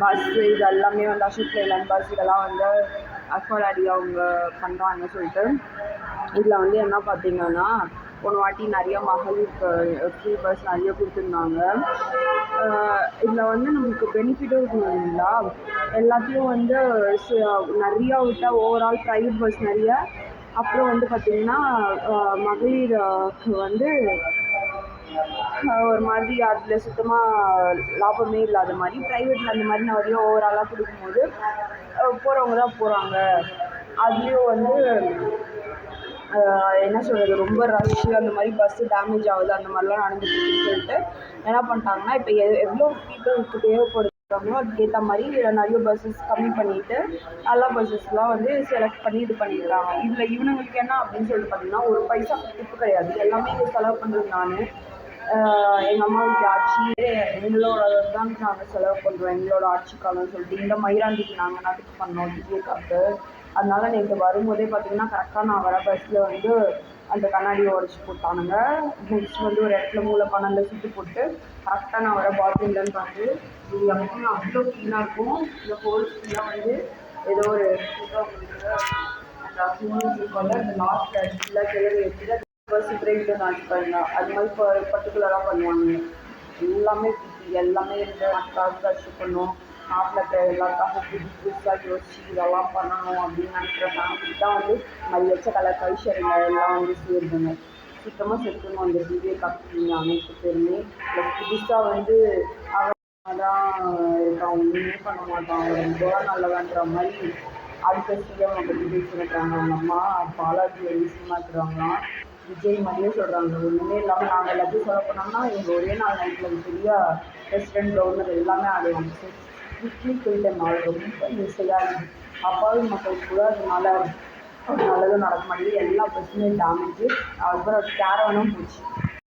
Bus இது எல்லாமே வந்து அசோக் லேலண்ட் பஸ் இதெல்லாம் வந்து அஃபோர்டாடி அவங்க பண்ணுறாங்கன்னு சொல்லிட்டு இதில் வந்து என்ன பார்த்தீங்கன்னா போன வாட்டி நிறைய மகளிருக்கு ஃப்ரீ பஸ் நிறைய கொடுத்துருந்தாங்க. இதில் வந்து நமக்கு பெனிஃபிட்டும் இருக்கும் இல்லைங்களா, எல்லாத்தையும் வந்து நிறையா விட்டால் ஓவரால் ப்ரைவேட் பஸ் நிறைய, அப்புறம் வந்து பார்த்திங்கன்னா மகளிருக்கு வந்து ஒரு மாதிரி அதில் சுத்தமாக லாபமே இல்லாத மாதிரி ப்ரைவேட்டில் அந்த மாதிரி நிறைய ஓவராலாக கொடுக்கும்போது போகிறவங்க தான் போகிறாங்க. அதுலேயும் வந்து என்ன சொல்கிறது, ரொம்ப ரஷ்ஷு அந்த மாதிரி பஸ்ஸு டேமேஜ் ஆகுது அந்த மாதிரிலாம் நடந்துட்டுருக்குன்னு சொல்லிட்டு என்ன பண்ணிட்டாங்கன்னா, இப்போ எவ்வளோ பீப்புளுக்கு தேவைப்படுறாங்களோ அதுக்கேற்ற மாதிரி நிறைய பஸ்ஸஸ் கம்மி பண்ணிவிட்டு நல்ல பஸ்ஸஸ்லாம் வந்து செலக்ட் பண்ணி இது பண்ணியிருக்காங்க. இதில் இவனுங்களுக்கு என்ன அப்படின்னு சொல்லிட்டு பார்த்தீங்கன்னா, ஒரு பைசா டிப்பு கிடையாது, எல்லாமே இங்கே செலவு பண்ணுறது நான். எங்கள் அம்மா வீட்டு ஆட்சி எங்களோட தான் நாங்கள் செலவு பண்ணுறோம், எங்களோட ஆட்சி காலம்னு சொல்லிட்டு இந்த மயிராண்டிக்கு நாங்கள் நாட்டுக்கு பண்ணோம் திவ்யக்காக்கு. அதனால நேற்று வரும்போதே பார்த்தீங்கன்னா கரெக்டாக நான் வர பஸ்ஸில் வந்து அந்த கண்ணாடியை உடச்சி போட்டானுங்க. நெக்ஸ்ட் வந்து ஒரு இடத்துல மூளை பணத்தில் சுட்டு போட்டு கரெக்டாக நான் வர பாத்ரூம்லன்னு பார்த்து இது எப்பவுமே அவ்வளோ க்ளீனாக இருக்கும். இந்த ஹோல்ஸ் ஃபுல்லாக வந்து ஏதோ ஒரு அந்த ஹோல்ஸ் வந்து அந்த லாஸ்ட் இடத்துல கிளறி வச்சுட்டு பஸ் பிரேக்கில் நாச்சு பாருங்க, அது மாதிரி பர்டிகுலராக பண்ணுவாங்க. எல்லாமே எல்லாமே இந்த நாட்டுக்காக அச்சீவ் பண்ணுவோம், நாட்டில் இருக்கிற எல்லாருக்காக புதுசாக யோசிச்சு இதெல்லாம் பண்ணணும் அப்படின்னு நினைக்கிற ஃபேமிலிக்கு தான் வந்து அது வச்ச கலர் கல்ச்சருங்க எல்லாம் வந்து சேருதுங்க. சுத்தமாக செத்துணும் அந்த திவ்யக்காக்கு அனைத்து பேருமே. ப்ளஸ் புதுசாக வந்து அவன் தான் இருக்கான், ஒன்றுமே பண்ண மாட்டான், அவன் ரொம்ப நல்லவன்ற மாதிரி அடுத்த சிஎம் பற்றி பேசியிருக்காங்க. அவங்க அம்மா பாலாஜி விஷயமா இருக்கிறாங்களாம். விஜய் மாதிரியே சொல்கிறாங்க, ஒன்றுமே இல்லாமல் நாங்கள் எல்லாத்தையும் சொல்ல போனோம்னா எங்கள் ஒரே நாள் நைட்டில் பெரிய பிரசிடென்ட் கவர்னர் எல்லாமே ஆடுவாங்க. ஸ்ட்ரிக்ட்லி சொல்லிட்டேன், நான் ரொம்ப ஈஸியாக அப்பாவி மக்களுக்கு கூட அதனால நல்லதும் நடக்க மாட்டேங்குது, எல்லா பிரச்சனையும் டேமேஜு. அதுக்கப்புறம் கேரவனும் போச்சு.